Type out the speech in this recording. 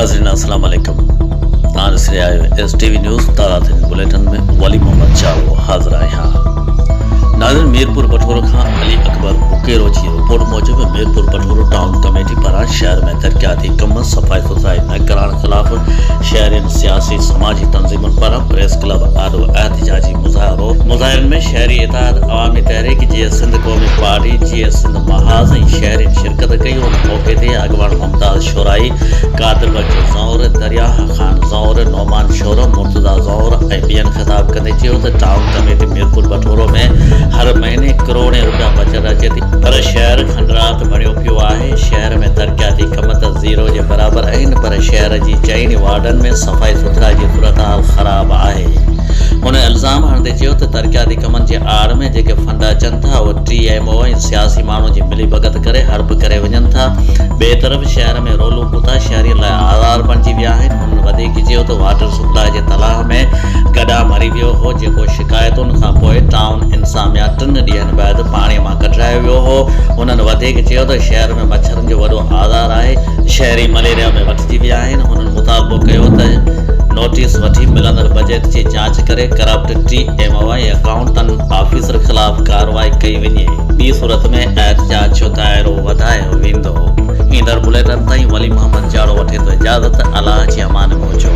नाज़रीन अस्सलाम वालेकुम। नाज़रीन आए STV न्यूज़ ताराथिन बुलेटिन में वली मोहम्मद चारो हाज़िर आए हैं। नाज़रीन मीरपुर बटोर खां अली अकबर बुकेरो जी रिपोर्ट मूजिब मीरपुर बटोर टाउन कमेटी पारां शहर में तरक्याती कम सफ़ाई सुथराई न करण खिलाफ शहरियन सियासी समाजी तंजीमुन पारां प्रेस क्लब आडो एहतजाजी मुज़ाहिरन में शहरी इत्तेहाद अवामी तहरीक जी सिंध कौमी पार्टी जी सिंध महाज शहरिन शिरकत कई। उन मौके ते अगवान मुमताज़ शोराई कादिर बख्श ज़ौर दरिया खान ज़ौर नौमान शोर मुर्तज़ा ज़ौर ॿियनि ख़िताब कंदे चयो त टाउन कमेटी मीरपुर बटोरो में हर महीने करोड़े रुपया बचत अचे थी, पर शहर खंडरात बणियो पियो आहे। शहर में तरक्याती कम त ज़ीरो जे बराबरि आहिनि, पर शहर जी चइनि वार्डनि में सफ़ाई सुथराई जी सूरत हाल ख़राब आहे। उन इल्ज़ाम हणंदे चयो त तरक्याती कमनि जे आड़ में जेके फंड अचनि था उहे TMO ऐं सियासी माण्हू जी मिली भगत करे हड़प करे वञनि था। ॿिए तरफ़ शहर में रोलूं पुता शहरियुनि लाइ आधार बणिजी विया आहिनि। हुननि वधीक चयो त वाटर सप्लाई जे तलाह में गॾा मरी वियो हो, जेको शिकायतुनि खां पोइ टाउन इंतिज़ामिया 3 ॾींहंनि बैदि पाणीअ मां कढायो वियो हो। हुननि वधीक चयो त शहर में मच्छरनि जो वॾो आधार आहे, शहरी मलेरिया में वठिजी विया आहिनि। हुननि मुतालबो कयो त नोटिस वठी मिलंदड़ बजट जी जांच करे करप्ट TMO ऐं अकाउंटेंट ऑफिसर खिलाफ़ कार्रवाई कई वञे। ॿी सूरत में एहतजाज जो दाइरो वधायो वेंदो। ईंदड़ बुलेटिन ताईं वली मोहम्मद जाड़ो वठे थो इजाज़त। अलाह जी अमान में हुजो।